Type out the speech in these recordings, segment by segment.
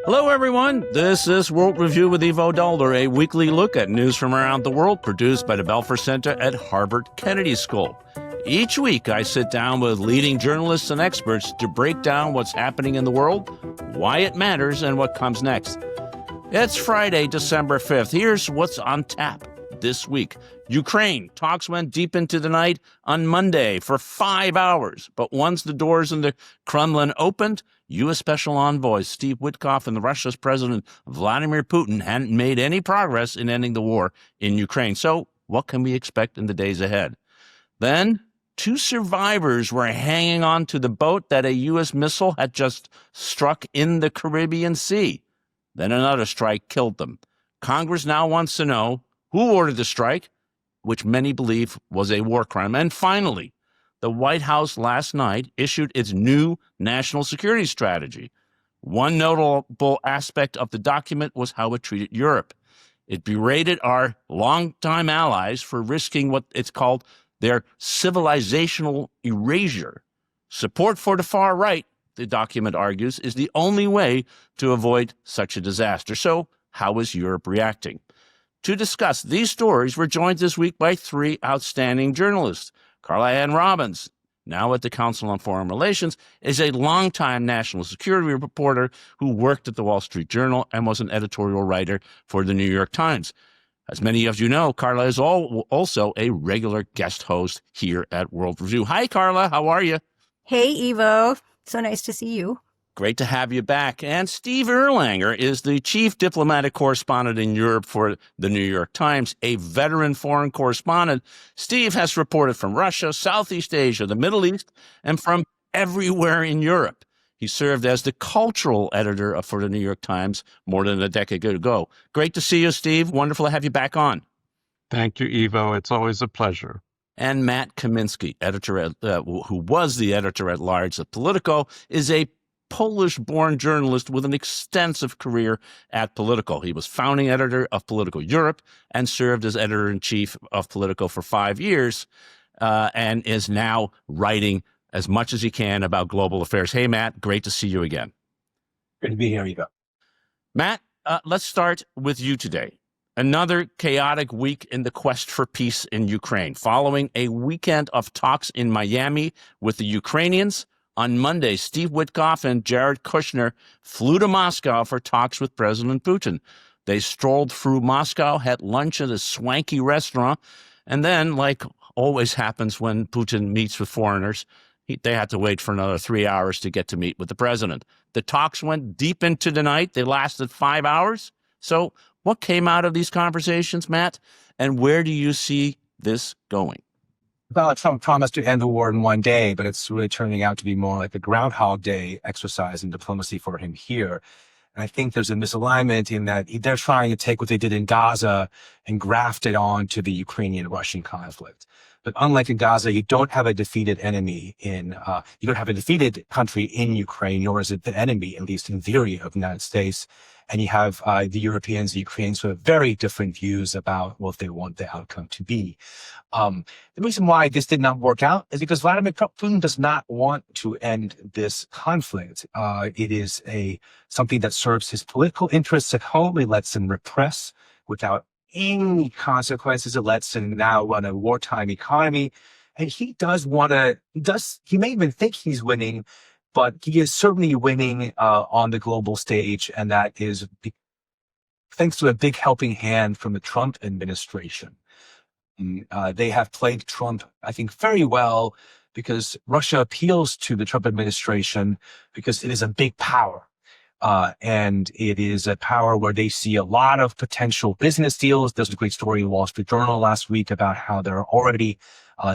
Hello, everyone. This is World Review with Ivo Dulder, a weekly look at news from around the world produced by the Belfer Center at Harvard Kennedy School. Each week, I sit down with leading journalists and experts to break down what's happening in the world, why it matters, and what comes next. It's Friday, December 5th. Here's what's on tap this week. Ukraine. Talks went deep into the night on Monday for 5 hours. But once the doors in the Kremlin opened, U.S. Special Envoy Steve Witkoff and Russia's President Vladimir Putin hadn't made any progress in ending the war in Ukraine. So what can we expect in the days ahead? Then, 2 survivors were hanging on to the boat that a U.S. missile had just struck in the Caribbean Sea. Then another strike killed them. Congress now wants to know who ordered the strike, which many believe was a war crime. And finally, the White House last night issued its new national security strategy. One notable aspect of the document was how it treated Europe. It berated our longtime allies for risking what it's called their civilizational erasure. Support for the far right, the document argues, is the only way to avoid such a disaster. So how is Europe reacting? To discuss these stories, we're joined this week by 3 outstanding journalists. Carla Robbins, now at the Council on Foreign Relations, is a longtime national security reporter who worked at the Wall Street Journal and was an editorial writer for the New York Times. As many of you know, Carla is also a regular guest host here at World Review. Hi, Carla. How are you? Hey, Ivo. So nice to see you. Great to have you back. And Steve Erlanger is the chief diplomatic correspondent in Europe for the New York Times, a veteran foreign correspondent. Steve has reported from Russia, Southeast Asia, the Middle East, and from everywhere in Europe. He served as the cultural editor for the New York Times more than a decade ago. Great to see you, Steve. Wonderful to have you back on. Thank you, Ivo. It's always a pleasure. And Matt Kaminski, who was the editor-at-large at Politico, is a Polish-born journalist with an extensive career at Politico. He was founding editor of Politico Europe and served as editor-in-chief of Politico for 5 years and is now writing as much as he can about global affairs. Hey, Matt, great to see you again. Good to be here, Ivo. Matt, let's start with you today. Another chaotic week in the quest for peace in Ukraine. Following a weekend of talks in Miami with the Ukrainians, on Monday, Steve Witkoff and Jared Kushner flew to Moscow for talks with President Putin. They strolled through Moscow, had lunch at a swanky restaurant, and then, like always happens when Putin meets with foreigners, they had to wait for another 3 hours to get to meet with the president. The talks went deep into the night. They lasted 5 hours. So what came out of these conversations, Matt, and where do you see this going? Donald Trump promised to end the war in 1 day, but it's really turning out to be more like a Groundhog Day exercise in diplomacy for him here. And I think there's a misalignment in that they're trying to take what they did in Gaza and graft it on to the Ukrainian-Russian conflict. But unlike in Gaza, you don't have a defeated enemy you don't have a defeated country in Ukraine, nor is it the enemy, at least in theory, of the United States. And you have the Europeans, the Ukrainians who have very different views about what they want the outcome to be. The reason why this did not work out is because Vladimir Putin does not want to end this conflict. It is something that serves his political interests at home. It lets him repress without any consequences. It lets him now run a wartime economy. And he may even think he's winning, but he is certainly winning on the global stage. And that is thanks to a big helping hand from the Trump administration. They have played Trump, I think, very well because Russia appeals to the Trump administration because it is a big power. And it is a power where they see a lot of potential business deals. There's a great story in the Wall Street Journal last week about how there are already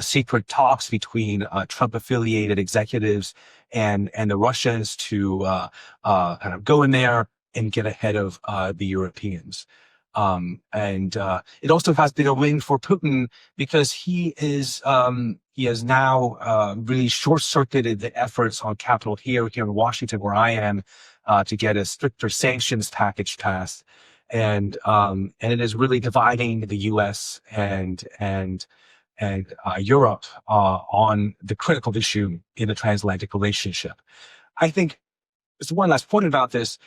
secret talks between Trump-affiliated executives and the Russians to kind of go in there and get ahead of the Europeans. It also has been a win for Putin because he has now really short-circuited the efforts on Capitol Hill here in Washington, where I am, to get a stricter sanctions package passed, and it is really dividing the U.S. and Europe on the critical issue in the transatlantic relationship. I think there's one last point about this.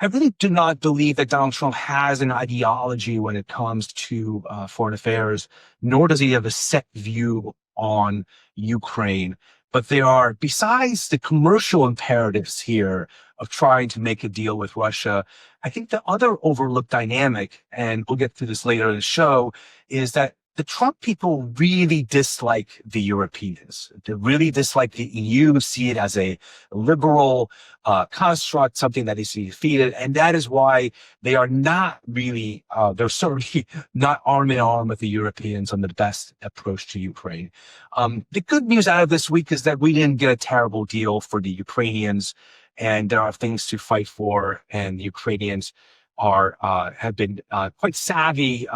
I really do not believe that Donald Trump has an ideology when it comes to foreign affairs, nor does he have a set view on Ukraine. But there are, besides the commercial imperatives here of trying to make a deal with Russia, I think the other overlooked dynamic, and we'll get to this later in the show, is that the Trump people really dislike the Europeans. They really dislike the EU, see it as a liberal construct, something that needs to be defeated. And that is why they are not really, they're certainly not arm in arm with the Europeans on the best approach to Ukraine. The good news out of this week is that we didn't get a terrible deal for the Ukrainians, and there are things to fight for, and the Ukrainians have been quite savvy.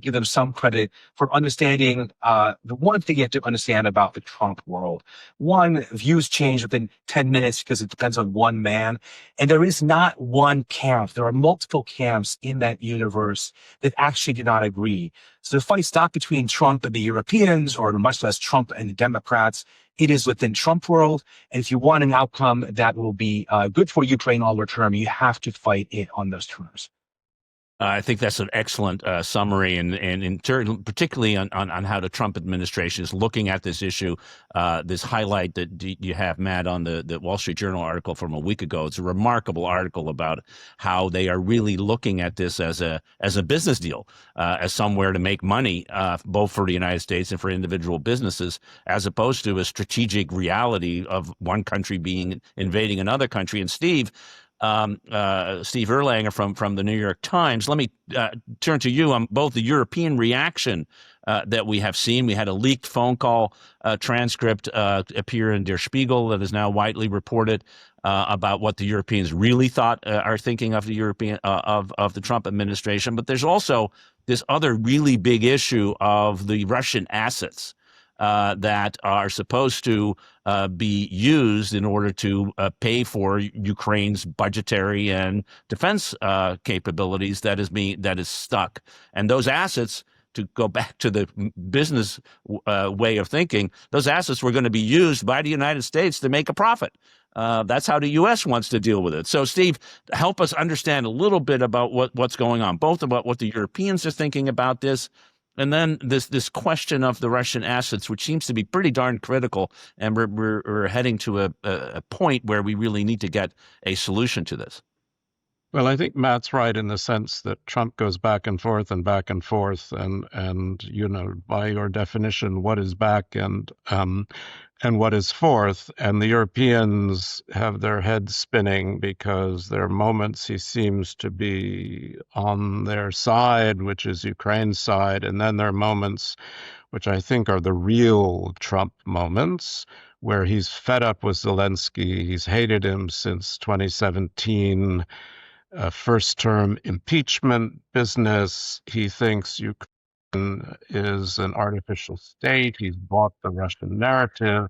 Give them some credit for understanding the one thing you have to understand about the Trump world. One, views change within 10 minutes because it depends on one man. And there is not one camp. There are multiple camps in that universe that actually do not agree. So the fight's not between Trump and the Europeans, or much less Trump and the Democrats. It is within Trump world. And if you want an outcome that will be good for Ukraine longer term, you have to fight it on those terms. I think that's an excellent summary, and particularly on how the Trump administration is looking at this issue. This highlight that you have, Matt, on the Wall Street Journal article from a week ago. It's a remarkable article about how they are really looking at this as a business deal, as somewhere to make money, both for the United States and for individual businesses, as opposed to a strategic reality of one country invading another country. And Steve Erlanger from the New York Times. Let me turn to you on both the European reaction that we have seen. We had a leaked phone call transcript appear in Der Spiegel that is now widely reported about what the Europeans really are thinking of the of the Trump administration. But there's also this other really big issue of the Russian assets that are supposed to be used in order to pay for Ukraine's budgetary and defense capabilities that is stuck. And those assets, to go back to the business way of thinking, those assets were going to be used by the United States to make a profit. That's how the U.S. wants to deal with it. So, Steve, help us understand a little bit about what's going on, both about what the Europeans are thinking about this, and then this question of the Russian assets, which seems to be pretty darn critical, and we're heading to a point where we really need to get a solution to this. Well, I think Matt's right in the sense that Trump goes back and forth, and by your definition, what is back and what is forth, and the Europeans have their heads spinning because there are moments he seems to be on their side, which is Ukraine's side, and then there are moments which I think are the real Trump moments, where he's fed up with Zelensky. He's hated him since 2017. First-term impeachment business. He thinks Ukraine is an artificial state. He's bought the Russian narrative.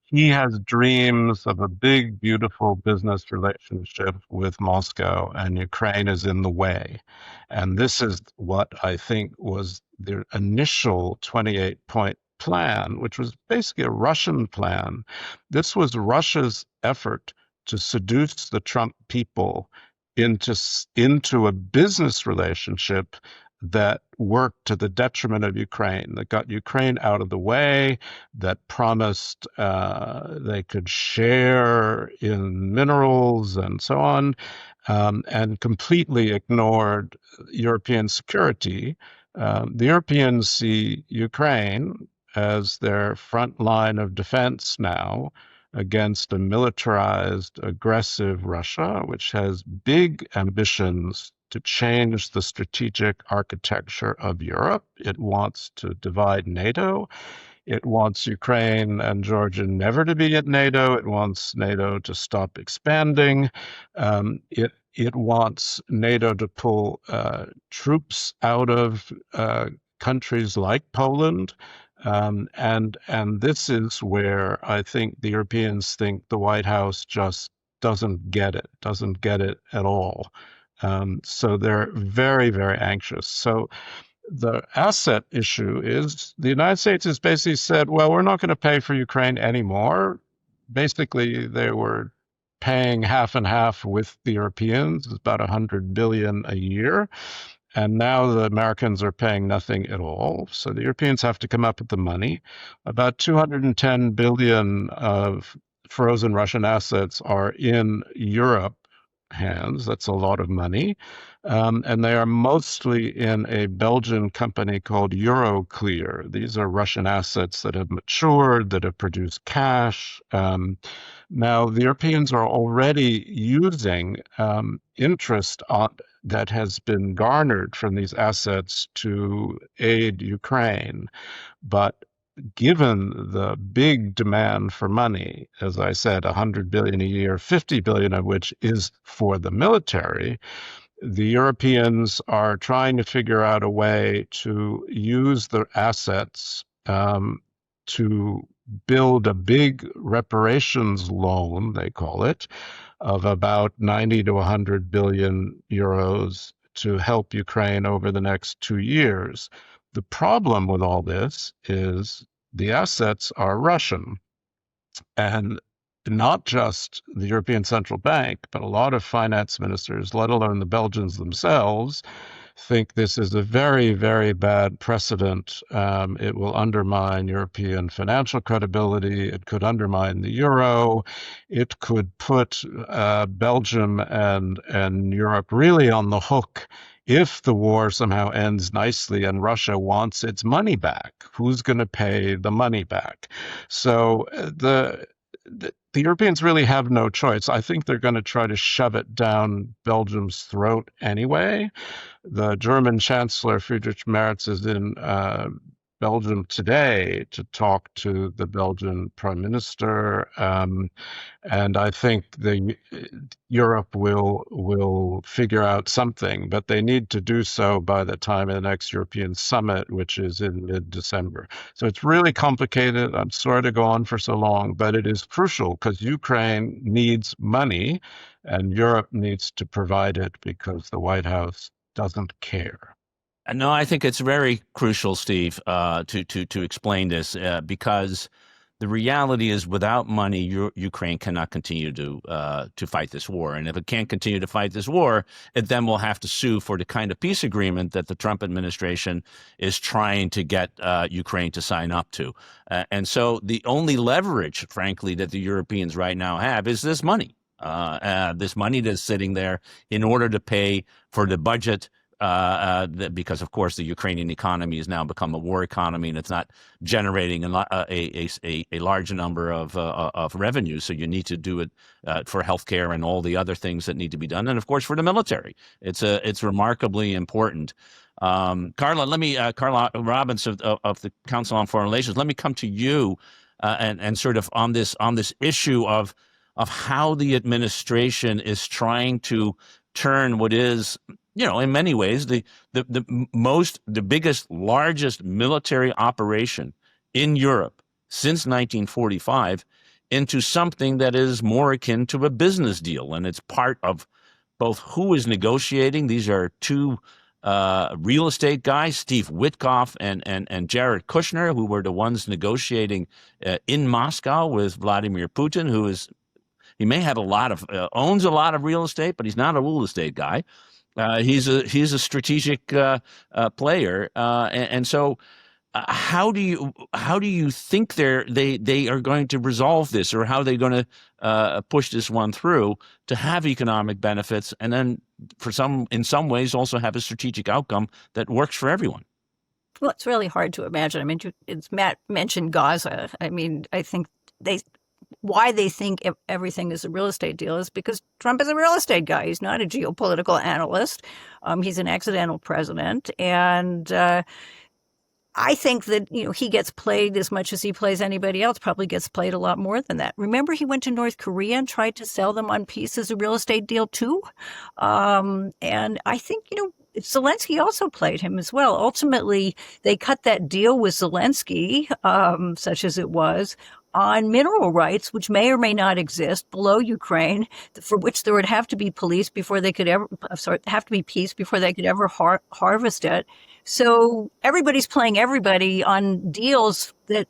He has dreams of a big, beautiful business relationship with Moscow, and Ukraine is in the way. And this is what I think was the initial 28-point plan, which was basically a Russian plan. This was Russia's effort to seduce the Trump people into a business relationship that worked to the detriment of Ukraine, that got Ukraine out of the way, that promised they could share in minerals and so on, and completely ignored European security. The Europeans see Ukraine as their front line of defense now against a militarized, aggressive Russia, which has big ambitions to change the strategic architecture of Europe. It wants to divide NATO. It wants Ukraine and Georgia never to be at NATO. It wants NATO to stop expanding. It wants NATO to pull troops out of countries like Poland. And this is where I think the Europeans think the White House just doesn't get it at all. So they're very, very anxious. So the asset issue is the United States has basically said, well, we're not going to pay for Ukraine anymore. Basically, they were paying half and half with the Europeans, about 100 billion a year. And now the Americans are paying nothing at all. So the Europeans have to come up with the money. About 210 billion of frozen Russian assets are in Europe hands. That's a lot of money. And they are mostly in a Belgian company called Euroclear. These are Russian assets that have matured, that have produced cash. Now, the Europeans are already using interest that has been garnered from these assets to aid Ukraine. But given the big demand for money, as I said, 100 billion a year, 50 billion of which is for the military, the Europeans are trying to figure out a way to use the assets to build a big reparations loan, they call it, of about 90 to 100 billion euros to help Ukraine over the next 2 years. The problem with all this is the assets are Russian, and not just the European Central Bank, but a lot of finance ministers, let alone the Belgians themselves, think this is a very, very bad precedent. It will undermine European financial credibility. It could undermine the euro. It could put Belgium and Europe really on the hook if the war somehow ends nicely and Russia wants its money back. Who's going to pay the money back? So the Europeans really have no choice. I think they're going to try to shove it down Belgium's throat anyway. The German Chancellor Friedrich Merz is in Belgium today to talk to the Belgian Prime Minister, and I think Europe will figure out something, but they need to do so by the time of the next European summit, which is in mid-December. So it's really complicated. I'm sorry to go on for so long, but it is crucial because Ukraine needs money, and Europe needs to provide it because the White House doesn't care. No, I think it's very crucial, Steve, to explain this because the reality is, without money, Ukraine cannot continue to fight this war, and if it can't continue to fight this war, it then will have to sue for the kind of peace agreement that the Trump administration is trying to get Ukraine to sign up to. And so, the only leverage, frankly, that the Europeans right now have is this money. This money that's sitting there in order to pay for the budget. Because, of course, the Ukrainian economy has now become a war economy, and it's not generating a large number of revenue. So you need to do it for healthcare and all the other things that need to be done, and of course for the military. It's remarkably important. Carla Robbins of the Council on Foreign Relations. Let me come to you and sort of on this issue of how the administration is trying to turn what is, in many ways, the biggest, largest military operation in Europe since 1945 into something that is more akin to a business deal. And it's part of both who is negotiating. These are two real estate guys, Steve Witkoff and Jared Kushner, who were the ones negotiating in Moscow with Vladimir Putin, he may have owns a lot of real estate, but he's not a real estate guy. He's a strategic player, and so how do you think they are going to resolve this, or how are they going to push this one through to have economic benefits, and then in some ways also have a strategic outcome that works for everyone? Well, it's really hard to imagine. I mean, Matt mentioned Gaza. I mean, I think why they think everything is a real estate deal is because Trump is a real estate guy. He's not a geopolitical analyst. He's an accidental president. And I think that, he gets played as much as he plays anybody else, probably gets played a lot more than that. Remember, he went to North Korea and tried to sell them on peace as a real estate deal, too. And I think, Zelensky also played him as well. Ultimately, they cut that deal with Zelensky, such as it was, on mineral rights, which may or may not exist below Ukraine, for which there would have to be peace before they could ever harvest it. So everybody's playing everybody on deals that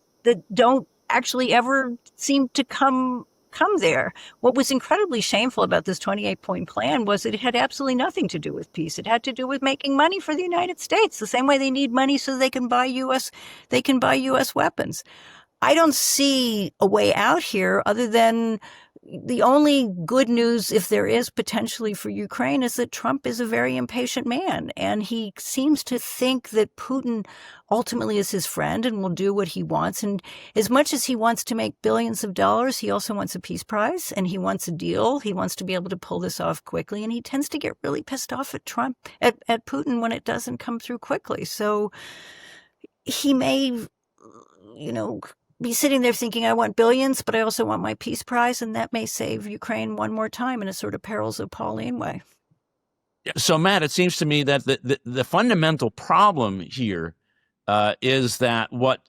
don't actually ever seem to come come there. What was incredibly shameful about this 28-point plan was that it had absolutely nothing to do with peace. It had to do with making money for the United States, the same way they need money so they can buy U.S. weapons. I don't see a way out here other than the only good news, if there is potentially for Ukraine, is that Trump is a very impatient man. And he seems to think that Putin ultimately is his friend and will do what he wants. And as much as he wants to make billions of dollars, he also wants a peace prize and he wants a deal. He wants to be able to pull this off quickly. And he tends to get really pissed off at at Putin when it doesn't come through quickly. So he may, be sitting there thinking, I want billions, but I also want my peace prize, and that may save Ukraine one more time in a sort of perils of Pauline way. So, Matt, it seems to me that the fundamental problem here is that what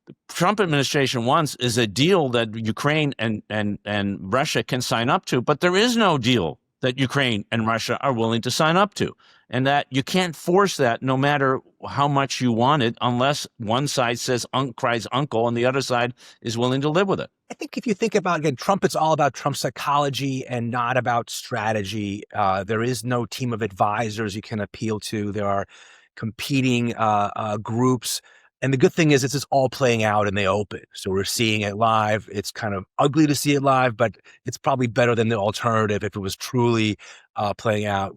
the Trump administration wants is a deal that Ukraine and Russia can sign up to, but there is no deal that Ukraine and Russia are willing to sign up to, and that you can't force that no matter how much you want it unless one side says cries uncle and the other side is willing to live with it. I think if you think about, again, Trump, it's all about Trump psychology and not about strategy. There is no team of advisors you can appeal to. There are competing groups. And the good thing is it's all playing out in the open. So we're seeing it live. It's kind of ugly to see it live, but it's probably better than the alternative if it was truly playing out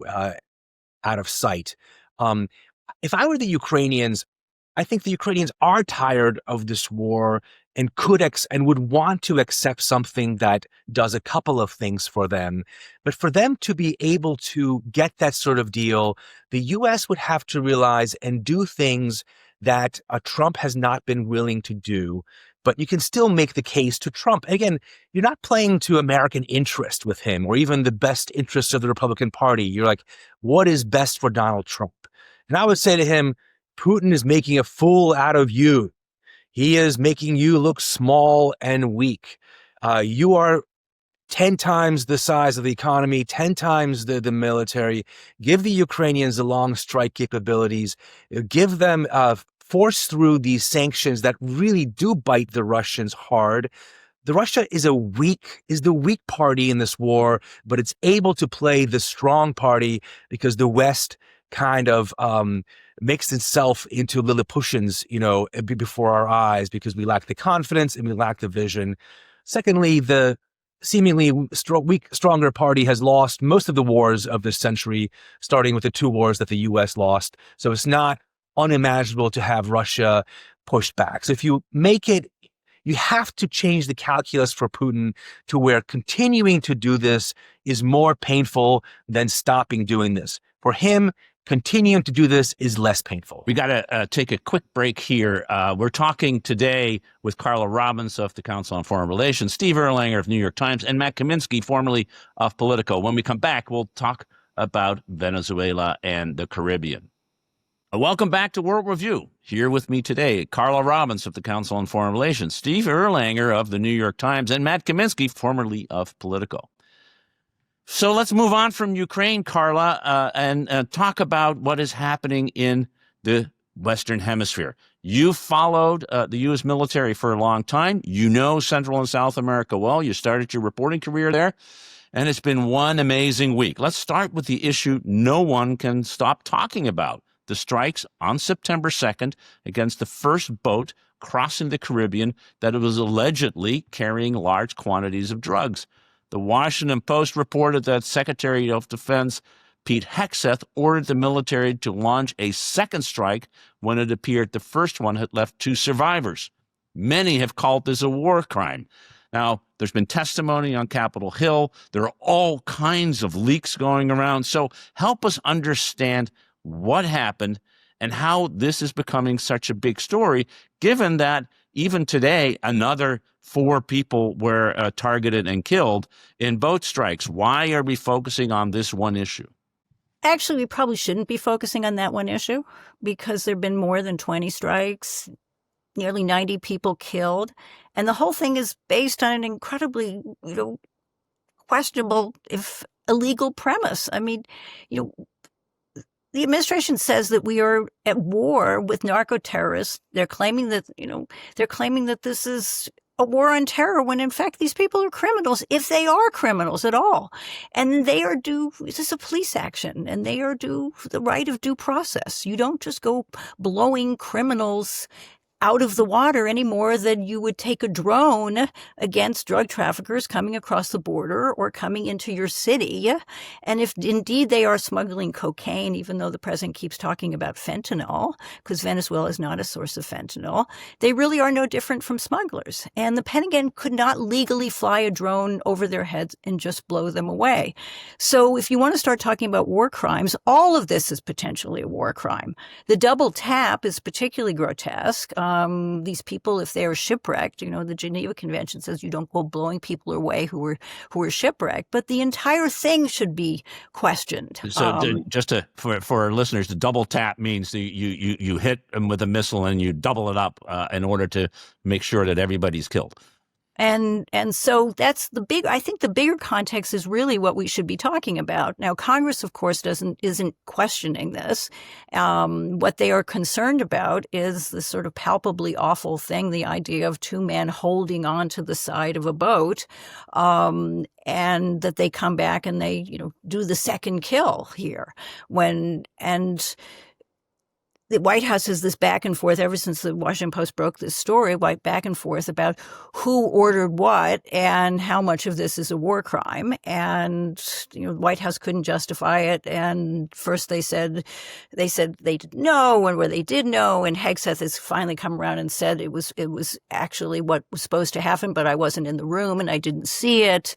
of sight. If I were the Ukrainians, I think the Ukrainians are tired of this war and and would want to accept something that does a couple of things for them. But for them to be able to get that sort of deal, the U.S. would have to realize and do things that Trump has not been willing to do. But you can still make the case to Trump. Again, you're not playing to American interest with him or even the best interests of the Republican Party. You're like, what is best for Donald Trump? And I would say to him, Putin is making a fool out of you. He is making you look small and weak. You are 10 times the size of the economy, 10 times the military. Give the Ukrainians the long strike capabilities. Give them force through these sanctions that really do bite the Russians hard. The Russia is the weak party in this war, but it's able to play the strong party because the West kind of makes itself into Lilliputians, before our eyes because we lack the confidence and we lack the vision. Secondly, the seemingly stronger party has lost most of the wars of this century, starting with the 2 wars that the U.S. lost. So it's not unimaginable to have Russia pushed back. So if you make it, you have to change the calculus for Putin to where continuing to do this is more painful than stopping doing this. For him, continuing to do this is less painful. We got to take a quick break here. We're talking today with Carla Robbins of the Council on Foreign Relations, Steve Erlanger of New York Times, and Matt Kaminski, formerly of Politico. When we come back, we'll talk about Venezuela and the Caribbean. Welcome back to World Review. Here with me today, Carla Robbins of the Council on Foreign Relations, Steve Erlanger of the New York Times, and Matt Kaminski, formerly of Politico. So let's move on from Ukraine, Carla, and talk about what is happening in the Western Hemisphere. You've followed the U.S. military for a long time. You know Central and South America well. You started your reporting career there, and it's been one amazing week. Let's start with the issue no one can stop talking about, the strikes on September 2nd against the first boat crossing the Caribbean that was allegedly carrying large quantities of drugs. The Washington Post reported that Secretary of Defense Pete Hegseth ordered the military to launch a second strike when it appeared the first one had left 2 survivors. Many have called this a war crime. Now, there's been testimony on Capitol Hill. There are all kinds of leaks going around. So help us understand what happened and how this is becoming such a big story, given that even today, another 4 people were targeted and killed in boat strikes. Why are we focusing on this one issue? Actually, we probably shouldn't be focusing on that one issue because there have been more than 20 strikes, nearly 90 people killed. And the whole thing is based on an incredibly, questionable, if illegal premise. I mean, the administration says that we are at war with narco terrorists. They're claiming that, this is a war on terror when in fact these people are criminals, if they are criminals at all. And they are due, this is a police action, and they are due the right of due process. You don't just go blowing criminals out of the water any more than you would take a drone against drug traffickers coming across the border or coming into your city. And if indeed they are smuggling cocaine, even though the president keeps talking about fentanyl, because Venezuela is not a source of fentanyl, they really are no different from smugglers. And the Pentagon could not legally fly a drone over their heads and just blow them away. So if you want to start talking about war crimes, all of this is potentially a war crime. The double tap is particularly grotesque. These people, if they are shipwrecked, the Geneva Convention says you don't go blowing people away who are shipwrecked, but the entire thing should be questioned. So for our listeners, the double tap means you hit them with a missile and you double it up in order to make sure that everybody's killed. And so that's I think the bigger context is really what we should be talking about. Now, Congress, of course, isn't questioning this. What they are concerned about is the sort of palpably awful thing, the idea of two men holding on to the side of a boat, and that they come back and they, do the second kill here the White House has this back and forth ever since the Washington Post broke this story, back and forth about who ordered what and how much of this is a war crime. And, the White House couldn't justify it. And first they said they didn't know, and where they did know. And Hegseth has finally come around and said it was actually what was supposed to happen, but I wasn't in the room and I didn't see it.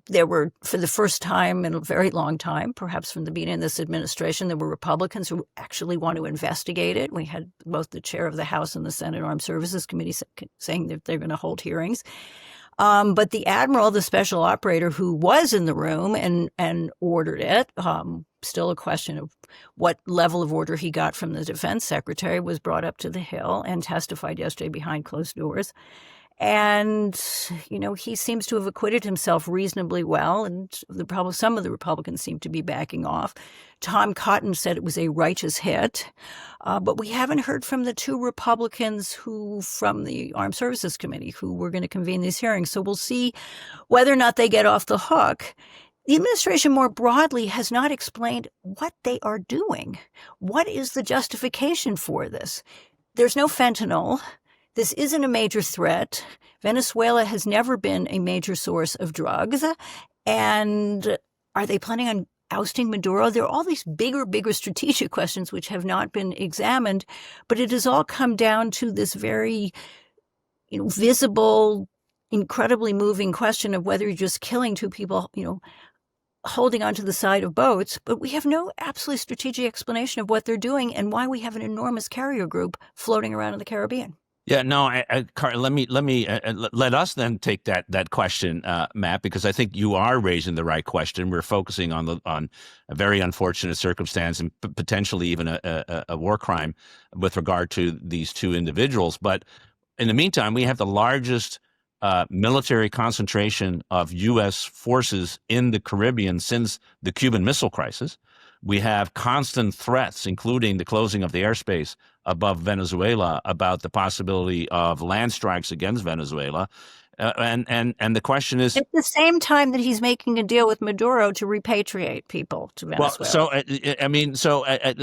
There were, for the first time in a very long time, perhaps from the beginning of this administration, there were Republicans who actually want to investigate it. We had both the chair of the House and the Senate Armed Services Committee saying that they're going to hold hearings. But the admiral, the special operator who was in the room and ordered it, still a question of what level of order he got from the defense secretary, was brought up to the Hill and testified yesterday behind closed doors. And, he seems to have acquitted himself reasonably well. And some of the Republicans seem to be backing off. Tom Cotton said it was a righteous hit. But we haven't heard from the two Republicans from the Armed Services Committee who were going to convene these hearings. So we'll see whether or not they get off the hook. The administration more broadly has not explained what they are doing. What is the justification for this? There's no fentanyl. This isn't a major threat. Venezuela has never been a major source of drugs. And are they planning on ousting Maduro? There are all these bigger strategic questions which have not been examined, but it has all come down to this very, visible, incredibly moving question of whether you're just killing two people, holding onto the side of boats, but we have no absolute strategic explanation of what they're doing and why we have an enormous carrier group floating around in the Caribbean. Yeah, no, Carl, let us then take that question, Matt, because I think you are raising the right question. We're focusing on a very unfortunate circumstance and potentially even a war crime with regard to these two individuals. But in the meantime, we have the largest military concentration of U.S. forces in the Caribbean since the Cuban Missile Crisis. We have constant threats, including the closing of the airspace above Venezuela, about the possibility of land strikes against Venezuela. And the question is, at the same time that he's making a deal with Maduro to repatriate people to Venezuela.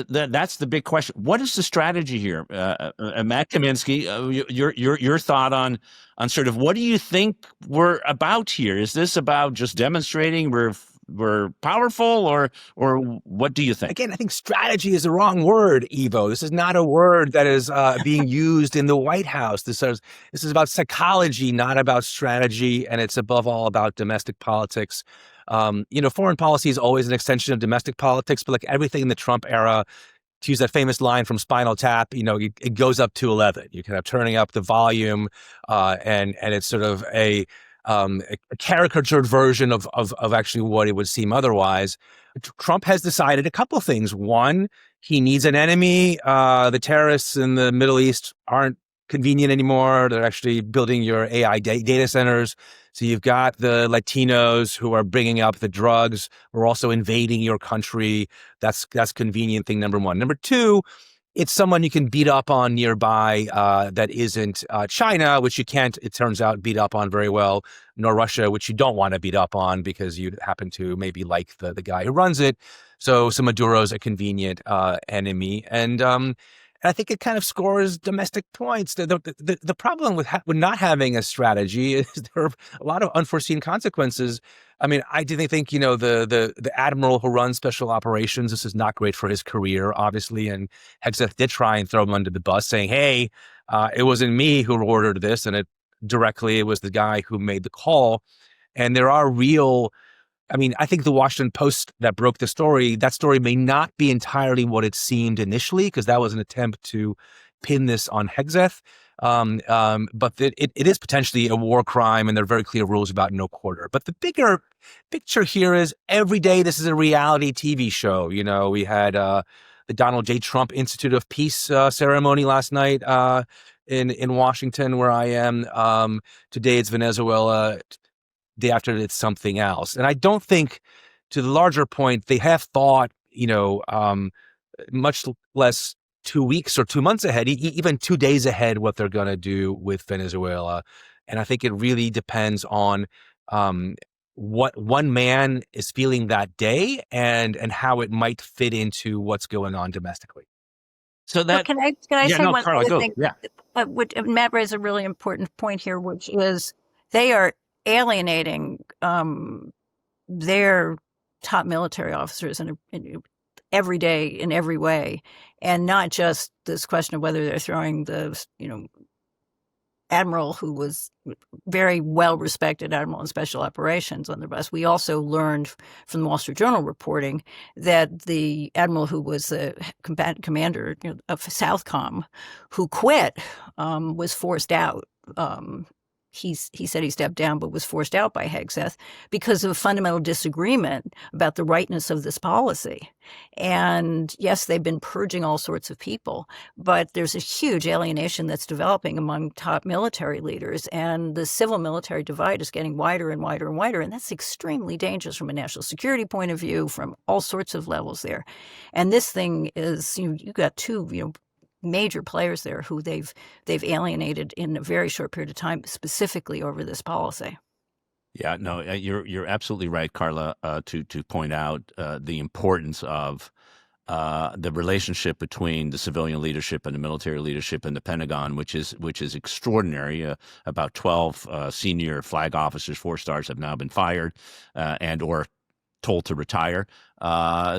That's the big question. What is the strategy here, Matt Kaminski? Your thought on sort of what do you think we're about here? Is this about just demonstrating we're powerful, or what do you think? Again, I think strategy is the wrong word, Ivo. This is not a word that is being used in the White House. This is about psychology, not about strategy, and it's above all about domestic politics. Foreign policy is always an extension of domestic politics, but like everything in the Trump era, to use that famous line from Spinal Tap, it goes up to 11. You're kind of turning up the volume, and it's sort of a caricatured version of actually what it would seem otherwise. Trump has decided a couple of things. One, he needs an enemy. The terrorists in the Middle East aren't convenient anymore. They're actually building your AI data centers. So you've got the Latinos who are bringing up the drugs. We're also invading your country. That's convenient thing number one. Number two, it's someone you can beat up on nearby that isn't China, which you can't, it turns out, beat up on very well, nor Russia, which you don't want to beat up on because you happen to maybe like the guy who runs it. So Maduro's a convenient enemy. And I think it kind of scores domestic points. The problem with not having a strategy is there are a lot of unforeseen consequences. I mean, I didn't think, the admiral who runs special operations, this is not great for his career, obviously. And Hegseth did try and throw him under the bus, saying, hey, it wasn't me who ordered this. And it was the guy who made the call. And there are I think the Washington Post that broke the story, that story may not be entirely what it seemed initially, because that was an attempt to pin this on Hegseth. But it is potentially a war crime, and there are very clear rules about no quarter. But the bigger picture here is every day this is a reality TV show. We had the Donald J. Trump Institute of Peace ceremony last night in Washington, where I am. Today it's Venezuela. Day after it's something else. And I don't think, to the larger point, they have thought, much less 2 weeks or 2 months ahead, even 2 days ahead, what they're going to do with Venezuela. And I think it really depends on what one man is feeling that day and how it might fit into what's going on domestically. So that can I say one Carla, other go. thing? Yeah. Matt raised a really important point here, which is they are alienating their top military officers in every day in every way, and not just this question of whether they're throwing the admiral who was very well respected admiral in special operations on the bus. We also learned from the Wall Street Journal reporting that the admiral who was the commander of Southcom, who quit, was forced out. He said he stepped down, but was forced out by Hegseth because of a fundamental disagreement about the rightness of this policy. And yes, they've been purging all sorts of people, but there's a huge alienation that's developing among top military leaders, and the civil-military divide is getting wider and wider and wider, and that's extremely dangerous from a national security point of view, from all sorts of levels there. And this thing is, you've got two, major players there who they've alienated in a very short period of time, specifically over this policy. Yeah, no, you're absolutely right, Carla, to point out the importance of the relationship between the civilian leadership and the military leadership in the Pentagon, which is extraordinary. About 12 senior flag officers, 4 stars, have now been fired and or told to retire.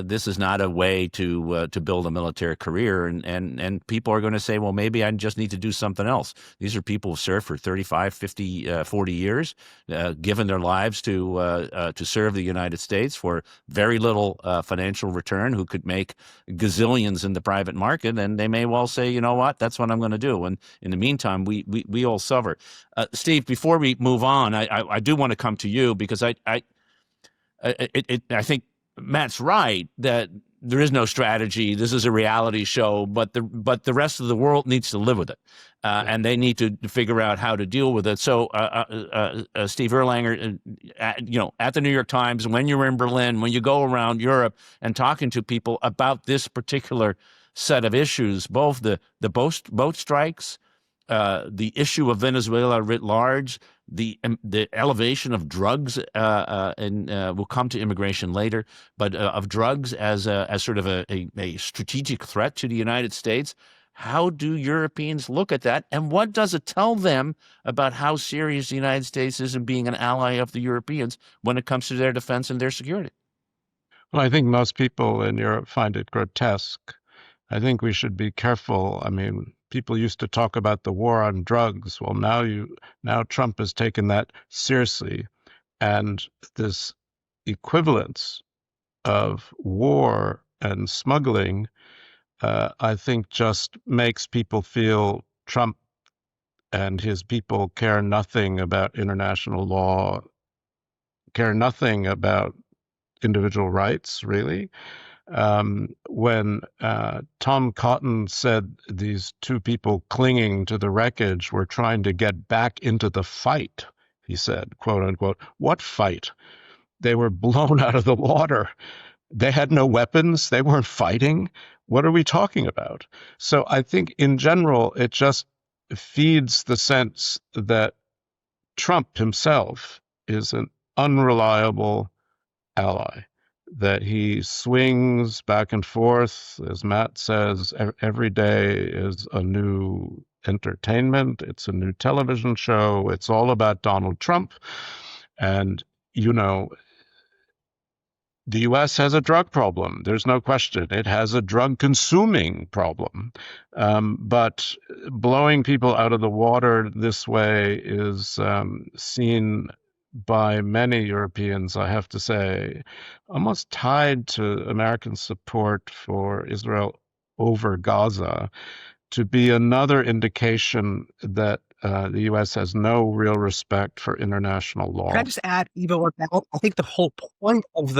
This is not a way to build a military career, and people are going to say, well, maybe I just need to do something else. These are people who served for 35, 50, 40 years, given their lives to serve the United States for very little financial return, who could make gazillions in the private market, and they may well say, you know what, that's what I'm going to do. And in the meantime, we all suffer. Steve, before we move on, I do want to come to you, because I think Matt's right that there is no strategy. This is a reality show, but the rest of the world needs to live with it, and they need to figure out how to deal with it. So, Steve Erlanger, at the New York Times, when you're in Berlin, when you go around Europe and talking to people about this particular set of issues, both the boat strikes, the issue of Venezuela writ large, the elevation of drugs, and we'll come to immigration later, but of drugs as sort of a strategic threat to the United States. How do Europeans look at that, and what does it tell them about how serious the United States is in being an ally of the Europeans when it comes to their defense and their security? Well, I think most people in Europe find it grotesque. I think we should be careful. I mean, people used to talk about the war on drugs. Well, now Trump has taken that seriously, and this equivalence of war and smuggling, I think, just makes people feel Trump and his people care nothing about international law, care nothing about individual rights, really. When Tom Cotton said these 2 people clinging to the wreckage were trying to get back into the fight, he said, quote unquote, what fight? They were blown out of the water. They had no weapons. They weren't fighting. What are we talking about? So I think in general, it just feeds the sense that Trump himself is an unreliable ally, that he swings back and forth. As Matt says, every day is a new entertainment. It's a new television show. It's all about Donald Trump. And, you know, the US has a drug problem. There's no question. It has a drug consuming problem. But blowing people out of the water this way is seen by many Europeans, I have to say, almost tied to American support for Israel over Gaza, to be another indication that the U.S. has no real respect for international law. Can I just add, Ivo, I think the whole point of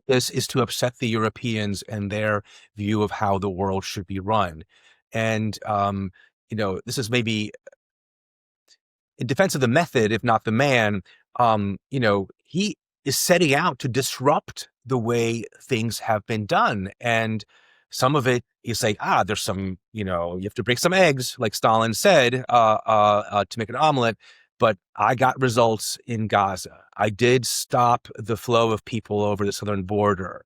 this is to upset the Europeans and their view of how the world should be run. And, you know, this is maybe in defense of the method, if not the man. You know, he is setting out to disrupt the way things have been done. And some of it is like, there's some, you know, you have to break some eggs, like Stalin said, to make an omelet. But I got results in Gaza. I did stop the flow of people over the southern border.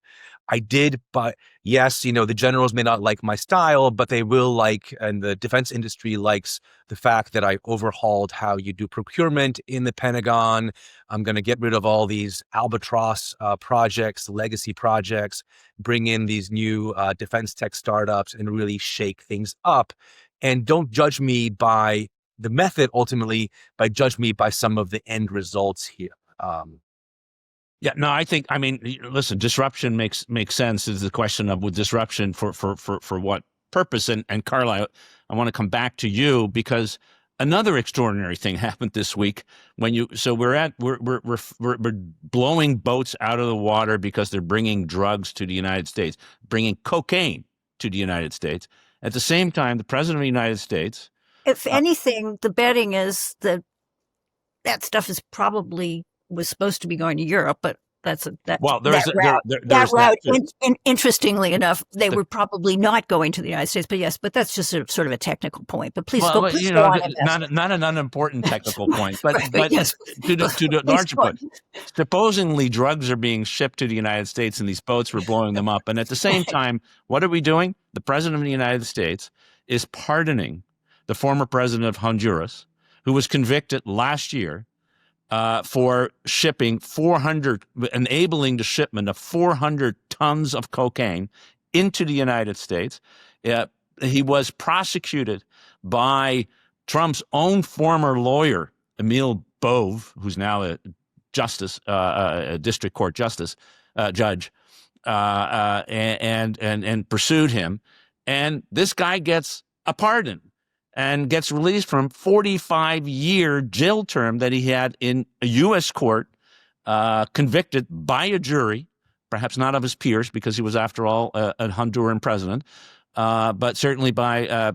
I did, but yes, you know, the generals may not like my style, but they will like, and the defense industry likes the fact that I overhauled how you do procurement in the Pentagon. I'm going to get rid of all these albatross projects, legacy projects, bring in these new defense tech startups and really shake things up. And don't judge me by the method, ultimately, but judge me by some of the end results here. Yeah, no, I mean, listen, disruption makes sense. Is the question of with disruption for what purpose? And Carla, I want to come back to you because another extraordinary thing happened this week we're blowing boats out of the water because they're bringing drugs to the United States, bringing cocaine to the United States. At the same time, the president of the United States. If anything, the betting is that stuff is probably was supposed to be going to Europe, but interestingly enough, they were probably not going to the United States. But yes, but that's just sort of a technical point. But please go on. Not an unimportant technical point, but right, but yes. to the larger point, supposedly drugs are being shipped to the United States, and these boats were blowing them up. And at the same time, what are we doing? The president of the United States is pardoning the former president of Honduras, who was convicted last year for enabling the shipment of 400 tons of cocaine into the United States. He was prosecuted by Trump's own former lawyer, Emil Bove, who's now a district court judge, and pursued him. And this guy gets a pardon and gets released from 45-year jail term that he had in a U.S. court, convicted by a jury, perhaps not of his peers because he was, after all, a Honduran president, but certainly by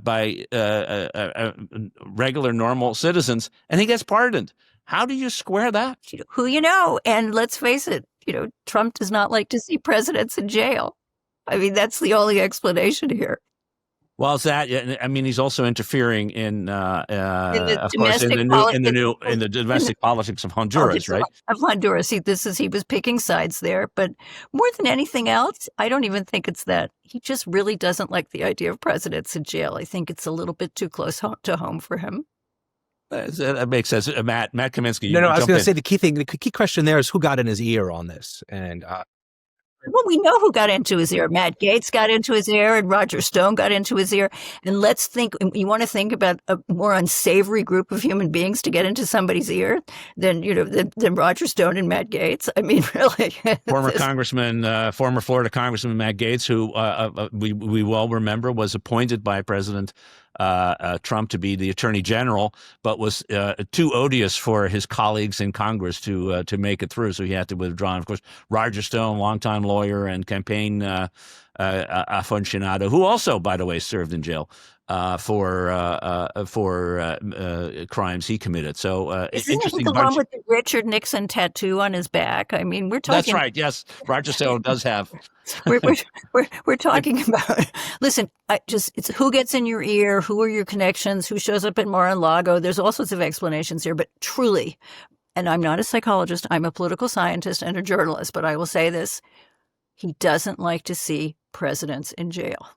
regular, normal citizens, and he gets pardoned. How do you square that? Who you know, and let's face it, you know, Trump does not like to see presidents in jail. I mean, that's the only explanation here. Well, it's that. I mean, he's also interfering in the domestic politics of Honduras, right? Of Honduras. He was picking sides there, but more than anything else, I don't even think it's that. He just really doesn't like the idea of presidents in jail. I think it's a little bit too close to home for him. That makes sense. Matt Kaminski. No, I was going to say the key question there is who got in his ear on this, and. Well, we know who got into his ear. Matt Gaetz got into his ear and Roger Stone got into his ear. And let's think, you want to think about a more unsavory group of human beings to get into somebody's ear than Roger Stone and Matt Gaetz. I mean, really. Former Florida Congressman Matt Gaetz, who we well remember was appointed by President Trump to be the Attorney General, but was too odious for his colleagues in Congress to make it through, so he had to withdraw. And of course, Roger Stone, longtime lawyer and campaign aficionado, who also, by the way, served in jail. for crimes he committed. So Isn't he interesting the one bunch. with the Richard Nixon tattoo on his back? I mean, we're That's talking. right. Yes, Roger Stone does have. We're talking about. Listen, it's who gets in your ear, who are your connections, who shows up at Mar-a-Lago. There's all sorts of explanations here, but truly, and I'm not a psychologist, I'm a political scientist and a journalist, but I will say this: he doesn't like to see presidents in jail.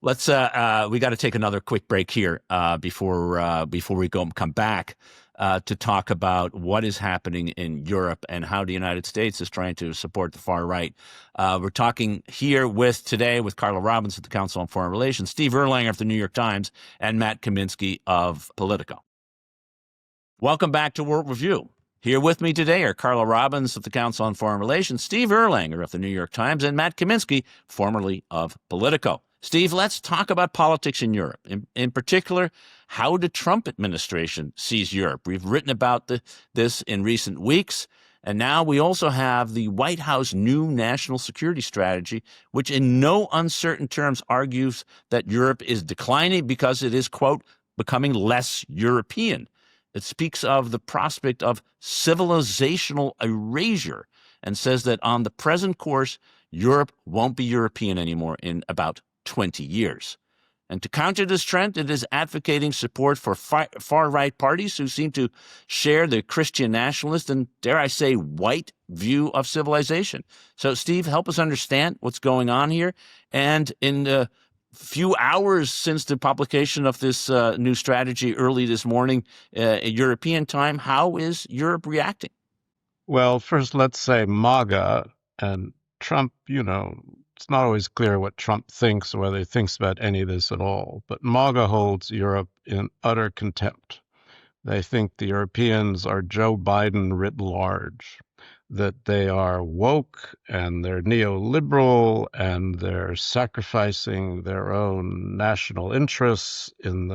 Let's we got to take another quick break here before we come back to talk about what is happening in Europe and how the United States is trying to support the far right. We're talking here today with Carla Robbins at the Council on Foreign Relations, Steve Erlanger of the New York Times, and Matt Kaminski of Politico. Welcome back to World Review. Here with me today are Carla Robbins of the Council on Foreign Relations, Steve Erlanger of the New York Times, and Matt Kaminski, formerly of Politico. Steve, let's talk about politics in Europe. In particular, how the Trump administration sees Europe. We've written about this in recent weeks, and now we also have the White House new national security strategy, which in no uncertain terms argues that Europe is declining because it is, quote, becoming less European. It speaks of the prospect of civilizational erasure and says that on the present course, Europe won't be European anymore in about 20 years. And to counter this trend, it is advocating support for far-right parties who seem to share the Christian nationalist and, dare I say, white view of civilization. So, Steve, help us understand what's going on here. And in the few hours since the publication of this new strategy early this morning, European time, how is Europe reacting? Well, first, let's say MAGA and Trump, it's not always clear what Trump thinks or whether he thinks about any of this at all. But MAGA holds Europe in utter contempt. They think the Europeans are Joe Biden writ large, that they are woke and they're neoliberal and they're sacrificing their own national interests in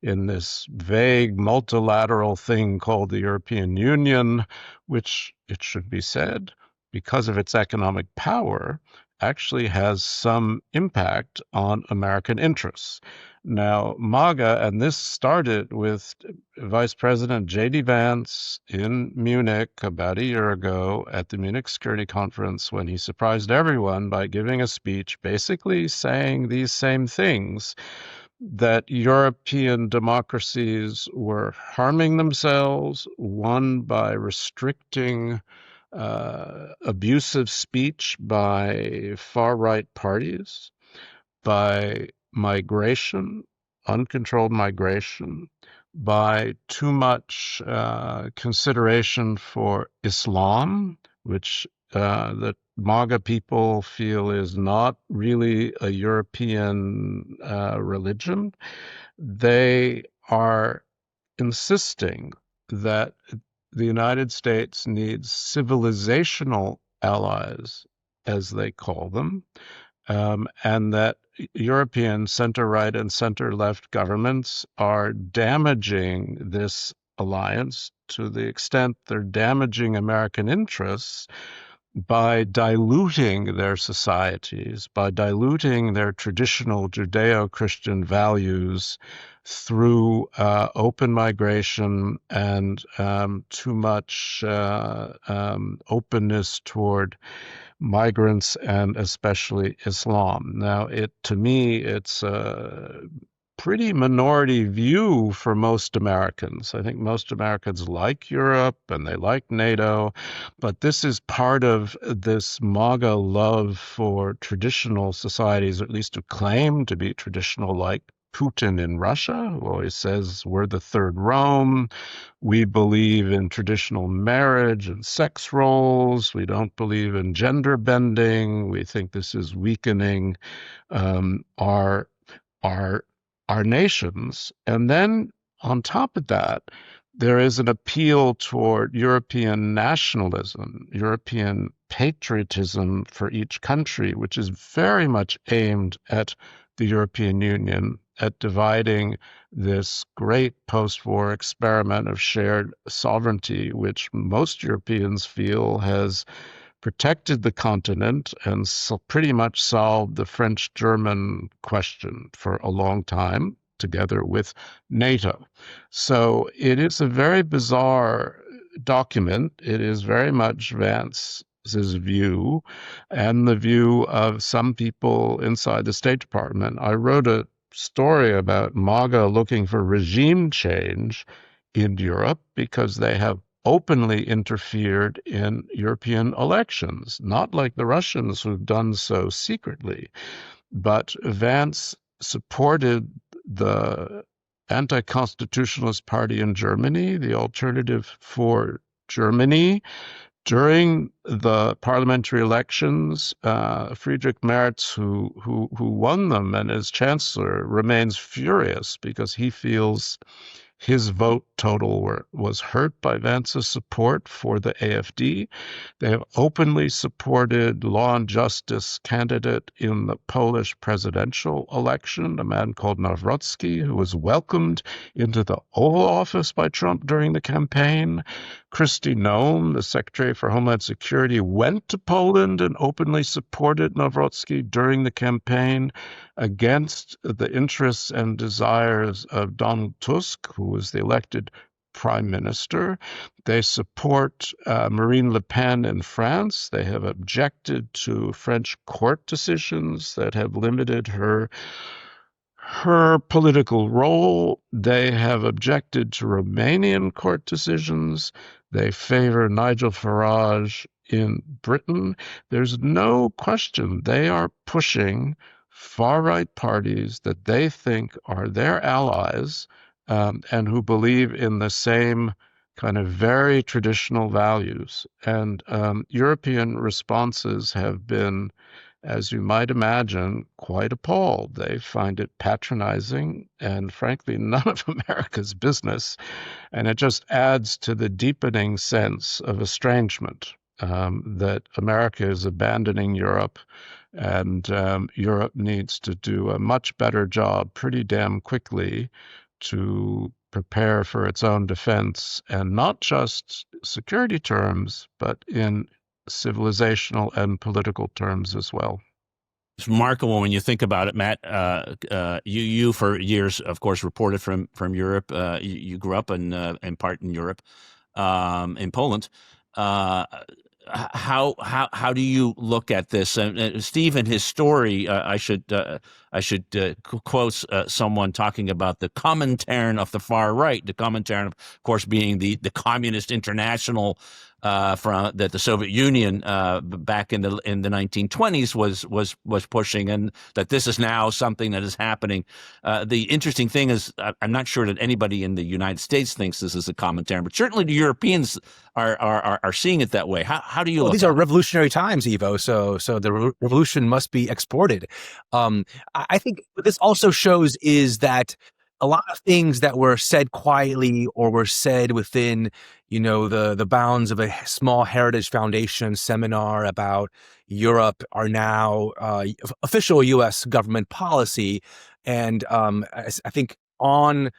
this vague multilateral thing called the European Union, which, it should be said, because of its economic power, actually has some impact on American interests. Now, MAGA, and this started with Vice President J.D. Vance in Munich about a year ago at the Munich Security Conference when he surprised everyone by giving a speech basically saying these same things, that European democracies were harming themselves, one by restricting abusive speech by far-right parties, by migration, uncontrolled migration, by too much consideration for Islam, which the MAGA people feel is not really a European religion. They are insisting that the United States needs civilizational allies, as they call them, and that European center-right and center-left governments are damaging this alliance to the extent they're damaging American interests by diluting their societies, by diluting their traditional Judeo-Christian values through open migration and too much openness toward migrants and especially Islam. Now, to me, it's a pretty minority view for most Americans. I think most Americans like Europe and they like NATO, but this is part of this MAGA love for traditional societies, or at least who claim to be traditional, like Putin in Russia, who always says we're the third Rome. We believe in traditional marriage and sex roles. We don't believe in gender bending. We think this is weakening our nations. And then on top of that, there is an appeal toward European nationalism, European patriotism for each country, which is very much aimed at the European Union, at dividing this great post-war experiment of shared sovereignty, which most Europeans feel has protected the continent and pretty much solved the French-German question for a long time, together with NATO. So it is a very bizarre document. It is very much Vance's view and the view of some people inside the State Department. I wrote a story about MAGA looking for regime change in Europe because they have openly interfered in European elections, not like the Russians who've done so secretly. But Vance supported the anti-constitutionalist party in Germany, the Alternative for Germany. During the parliamentary elections, Friedrich Merz, who won them and is chancellor, remains furious because he feels his vote total was hurt by Vance's support for the AfD. They have openly supported law and justice candidate in the Polish presidential election, a man called Nawrocki, who was welcomed into the Oval Office by Trump during the campaign. Kristi Noem, the Secretary for Homeland Security, went to Poland and openly supported Nawrocki during the campaign against the interests and desires of Donald Tusk, who was the elected prime minister. They support Marine Le Pen in France. They have objected to French court decisions that have limited her political role. They have objected to Romanian court decisions. They favor Nigel Farage in Britain. There's no question they are pushing far-right parties that they think are their allies and who believe in the same kind of very traditional values. And European responses have been, as you might imagine, quite appalled. They find it patronizing and, frankly, none of America's business. And it just adds to the deepening sense of estrangement that America is abandoning Europe, and Europe needs to do a much better job pretty damn quickly to prepare for its own defense, and not just security terms, but in civilizational and political terms as well. It's remarkable when you think about it, Matt. You for years, of course, reported from Europe. You grew up in part in Europe, in Poland. How do you look at this? Steve, in his story, I should quote someone talking about the Comintern of the far right. The Comintern, of course, being the Communist International from that the Soviet Union back in the 1920s was pushing, and that this is now something that is happening. The interesting thing is, I'm not sure that anybody in the United States thinks this is a Comintern, but certainly the Europeans are seeing it that way. How do you look? These are revolutionary times, Ivo. So the revolution must be exported. I think what this also shows is that a lot of things that were said quietly or were said within, the bounds of a small Heritage Foundation seminar about Europe are now official U.S. government policy. And I think on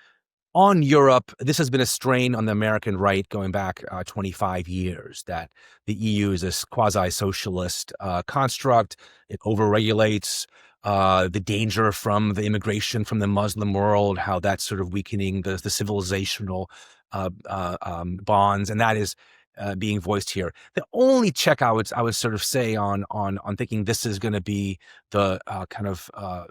Europe, this has been a strain on the American right going back 25 years, that the EU is this quasi-socialist construct. It overregulates. The danger from the immigration from the Muslim world, how that's sort of weakening the civilizational bonds, and that is being voiced here. The only check I would sort of say on thinking this is going to be the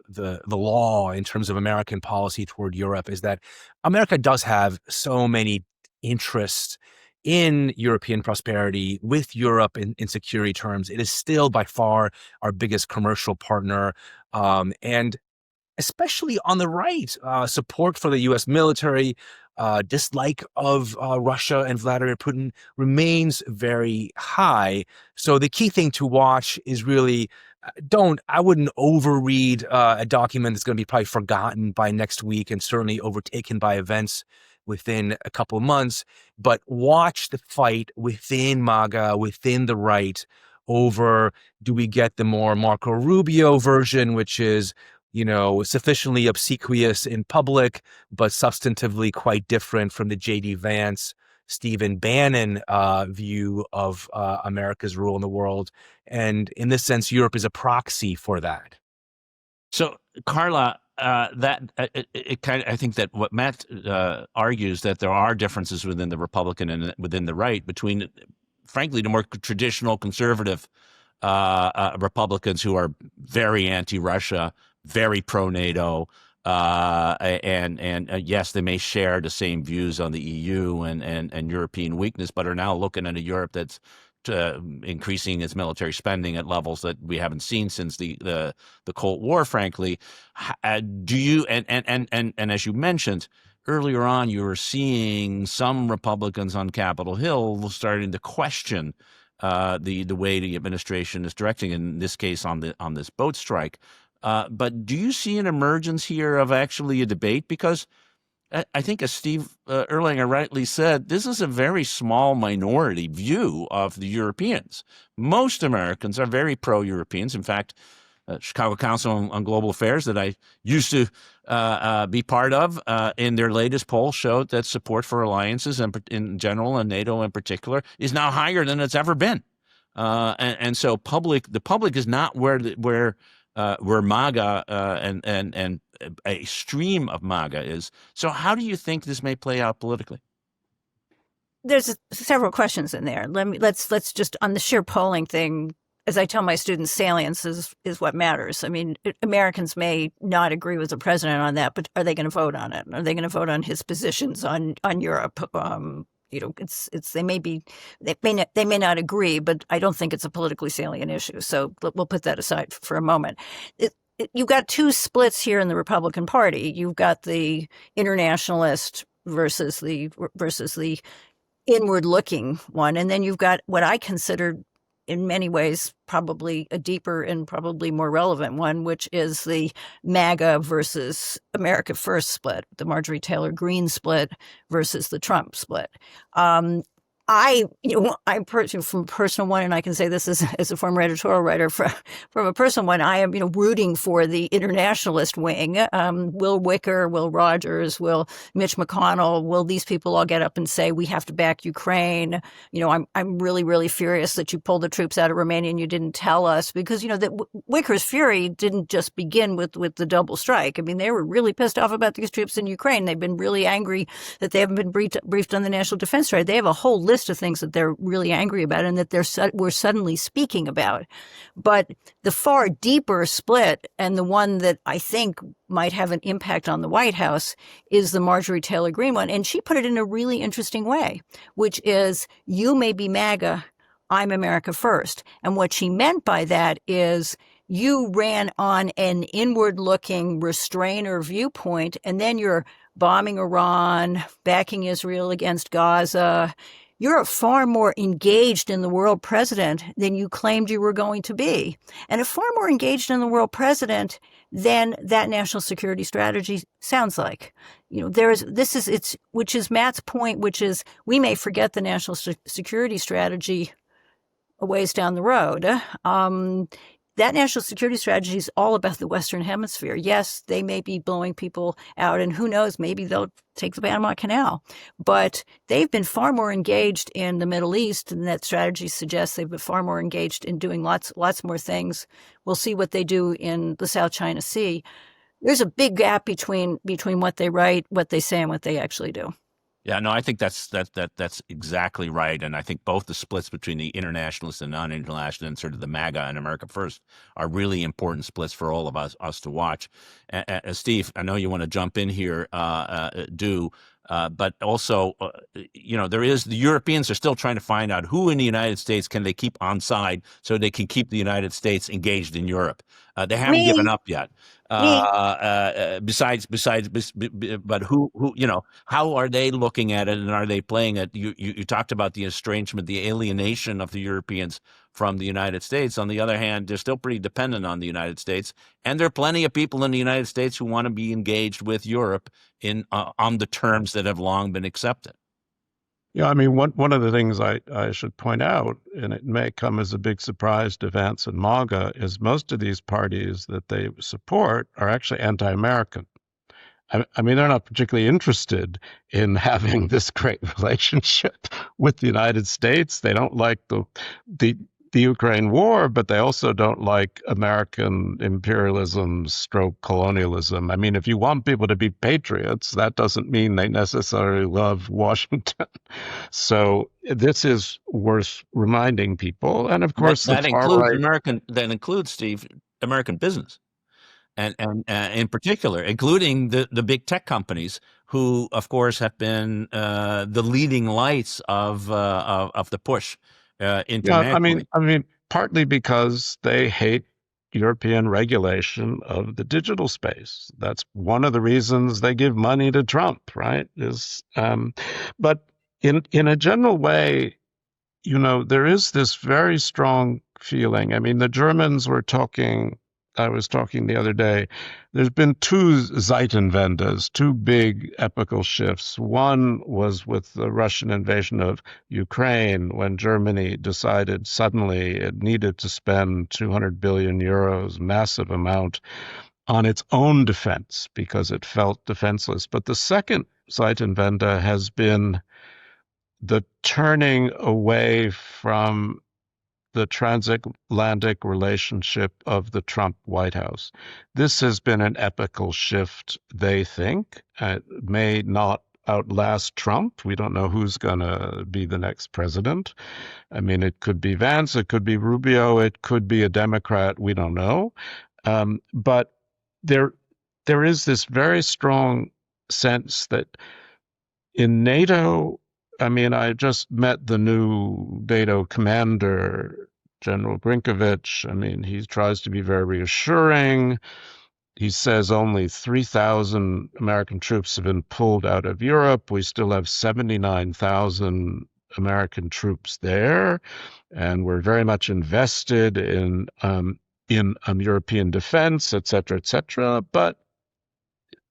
the law in terms of American policy toward Europe is that America does have so many interests in European prosperity with Europe in security terms. It is still by far our biggest commercial partner. And especially on the right, support for the U.S. military, dislike of Russia and Vladimir Putin remains very high. So the key thing to watch is really I wouldn't overread a document that's going to be probably forgotten by next week and certainly overtaken by events within a couple of months, but watch the fight within MAGA, within the right, over do we get the more Marco Rubio version, which is, sufficiently obsequious in public, but substantively quite different from the J.D. Vance Stephen Bannon view of America's role in the world. And in this sense, Europe is a proxy for that. So, Carla, I think that what Matt argues, that there are differences within the Republican and within the right between, frankly, the more traditional conservative Republicans who are very anti-Russia, very pro-NATO, and yes, they may share the same views on the EU and European weakness, but are now looking at a Europe that's increasing its military spending at levels that we haven't seen since the Cold War. Frankly, do you and as you mentioned earlier on, you were seeing some Republicans on Capitol Hill starting to question the way the administration is directing, in this case on this boat strike. But do you see an emergence here of actually a debate? Because I think, as Steve Erlanger rightly said, this is a very small minority view of the Europeans. Most Americans are very pro-Europeans. In fact, Chicago Council on Global Affairs, that I used to be part of, in their latest poll showed that support for alliances in general and NATO in particular is now higher than it's ever been. And so the public is not where MAGA and a stream of MAGA is. So how do you think this may play out politically? There's several questions in there. Let's just, on the sheer polling thing, as I tell my students, salience is what matters. I mean, Americans may not agree with the president on that, but are they going to vote on it? Are they going to vote on his positions on Europe? They may not agree, but I don't think it's a politically salient issue. So we'll put that aside for a moment. You've got two splits here in the Republican Party. You've got the internationalist versus the inward-looking one, and then you've got what I consider, in many ways, probably a deeper and probably more relevant one, which is the MAGA versus America First split, the Marjorie Taylor Greene split versus the Trump split. I'm from a personal one, and I can say this as a former editorial writer, from a personal one, I am, rooting for the internationalist wing. Will Wicker, Will Rogers, will Mitch McConnell, will these people all get up and say, we have to back Ukraine? I'm really, really furious that you pulled the troops out of Romania and you didn't tell us, because, that Wicker's fury didn't just begin with the double strike. I mean, they were really pissed off about these troops in Ukraine. They've been really angry that they haven't been briefed on the National Defense Strategy. They have a whole list of things that they're really angry about and that we're suddenly speaking about. But the far deeper split, and the one that I think might have an impact on the White House, is the Marjorie Taylor Greene one. And she put it in a really interesting way, which is, you may be MAGA, I'm America First. And what she meant by that is, you ran on an inward-looking restrainer viewpoint, and then you're bombing Iran, backing Israel against Gaza. You're far more engaged in the world president than you claimed you were going to be, and far more engaged in the world president than that national security strategy sounds like. Which is Matt's point, which is, we may forget the national security strategy a ways down the road. That national security strategy is all about the Western Hemisphere. Yes, they may be blowing people out, and who knows, maybe they'll take the Panama Canal. But they've been far more engaged in the Middle East, and that strategy suggests they've been far more engaged in doing lots more things. We'll see what they do in the South China Sea. There's a big gap between what they write, what they say, and what they actually do. Yeah, no, I think that's exactly right, and I think both the splits between the internationalist and non-internationalist and sort of the MAGA and America First are really important splits for all of us to watch. Steve, I know you want to jump in here, but also, the Europeans are still trying to find out who in the United States can they keep on side so they can keep the United States engaged in Europe. They haven't given up yet. But who, how are they looking at it, and are they playing it? You talked about the estrangement, the alienation of the Europeans from the United States. On the other hand, they're still pretty dependent on the United States, and there are plenty of people in the United States who want to be engaged with Europe on the terms that have long been accepted. Yeah, I mean, one of the things I should point out, and it may come as a big surprise to Vance and MAGA, is most of these parties that they support are actually anti-American. I mean, they're not particularly interested in having this great relationship with the United States. They don't like the the Ukraine war, but they also don't like American imperialism stroke colonialism. I mean, if you want people to be patriots, that doesn't mean they necessarily love Washington. So this is worth reminding people. And of course, the That far includes right. That includes, Steve, American business, and in particular, including the big tech companies, who, of course, have been the leading lights of the push Yeah, internationally. I mean, partly because they hate European regulation of the digital space. That's one of the reasons they give money to Trump, right? But in a general way, there is this very strong feeling. I mean, the Germans were talking, I was talking the other day, there's been two Zeitenwendes, two big epochal shifts. One was with the Russian invasion of Ukraine, when Germany decided suddenly it needed to spend 200 billion euros, massive amount, on its own defense because it felt defenseless. But the second Zeitenwende has been the turning away from the transatlantic relationship of the Trump White House. This has been an epochal shift, they think. It may not outlast Trump. We don't know who's going to be the next president. I mean, it could be Vance, it could be Rubio, it could be a Democrat. We don't know. But there is this very strong sense that in NATO, I mean, I just met the new NATO commander, General Brinkovich. I mean, he tries to be very reassuring. He says only 3,000 American troops have been pulled out of Europe. We still have 79,000 American troops there, and we're very much invested in European defense, et cetera, et cetera. But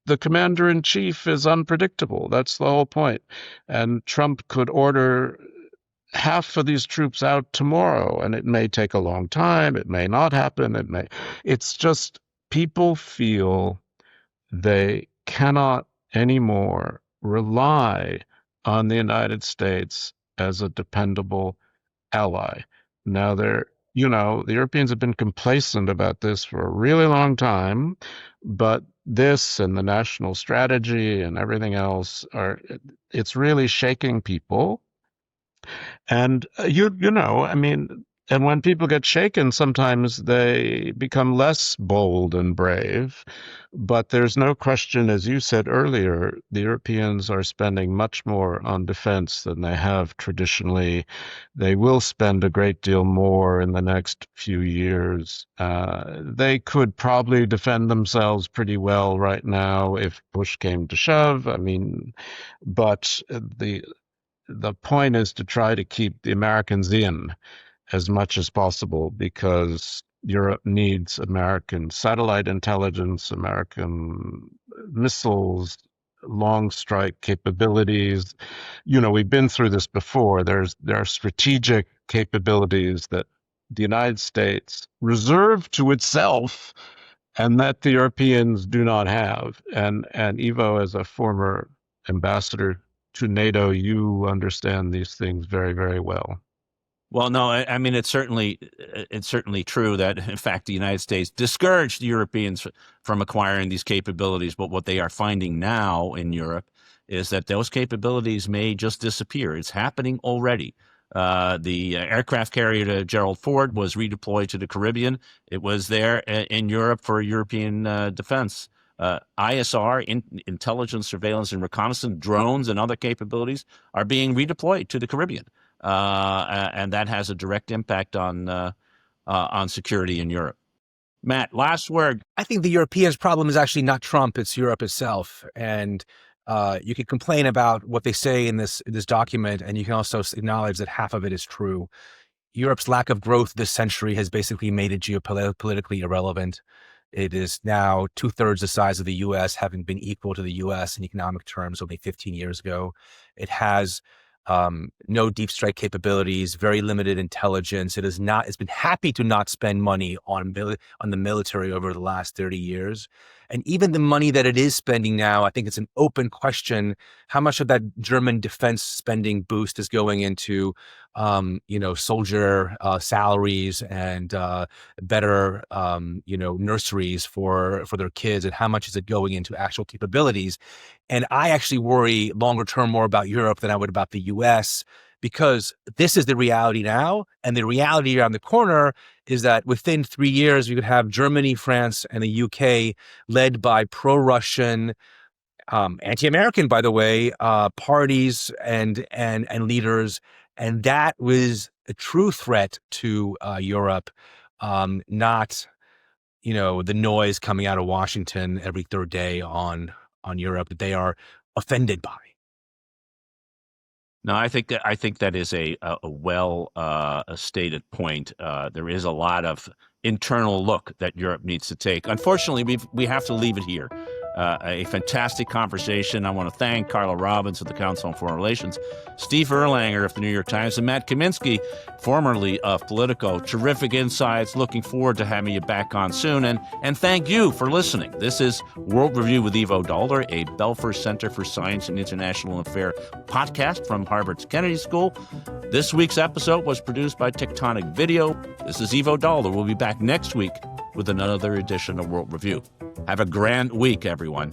the commander in chief is unpredictable. That's the whole point. And Trump could order half of these troops out tomorrow, and it may take a long time. It may not happen. It's just people feel they cannot anymore rely on the United States as a dependable ally. Now the Europeans have been complacent about this for a really long time, but this and the national strategy and everything else it's really shaking people. And I mean, and when people get shaken, sometimes they become less bold and brave. But there's no question, as you said earlier, the Europeans are spending much more on defense than they have traditionally. They will spend a great deal more in the next few years. They could probably defend themselves pretty well right now if push came to shove. I mean, but the point is to try to keep the Americans in as much as possible, because Europe needs American satellite intelligence, American missiles, long strike capabilities. We've been through this before. There are strategic capabilities that the United States reserved to itself and that the Europeans do not have. And Ivo, as a former ambassador to NATO, you understand these things very, very well. Well, no, I mean, it's certainly true that, in fact, the United States discouraged the Europeans from acquiring these capabilities. But what they are finding now in Europe is that those capabilities may just disappear. It's happening already. The aircraft carrier Gerald Ford was redeployed to the Caribbean. It was there in Europe for European defense. ISR, intelligence, surveillance, and reconnaissance, drones, and other capabilities are being redeployed to the Caribbean. And that has a direct impact on security in Europe. Matt, last word. I think the Europeans' problem is actually not Trump; it's Europe itself. And you can complain about what they say in this document, and you can also acknowledge that half of it is true. Europe's lack of growth this century has basically made it geopolitically irrelevant. It is now 2/3 the size of the U.S., having been equal to the U.S. in economic terms only 15 years ago. It has no deep strike capabilities, very limited intelligence. It's been happy to not spend money on the military over the last 30 years. And even the money that it is spending now, I think it's an open question how much of that German defense spending boost is going into, soldier salaries and better, nurseries for their kids, and how much is it going into actual capabilities. And I actually worry longer term more about Europe than I would about the US, because this is the reality now. And the reality around the corner is that within 3 years, we could have Germany, France, and the UK led by pro-Russian, anti-American, by the way, parties and leaders. And that was a true threat to Europe, not, the noise coming out of Washington every third day on Europe that they are offended by. No, I think that is a well stated point. There is a lot of internal look that Europe needs to take. Unfortunately, we have to leave it here. A fantastic conversation. I want to thank Carla Robbins of the Council on Foreign Relations, Steve Erlanger of the New York Times, and Matt Kaminski, formerly of Politico. Terrific insights. Looking forward to having you back on soon. And thank you for listening. This is World Review with Ivo Dolder, a Belfer Center for Science and International Affairs podcast from Harvard's Kennedy School. This week's episode was produced by Tectonic Video. This is Ivo Dolder. We'll be back next week with another edition of World Review. Have a grand week, everyone.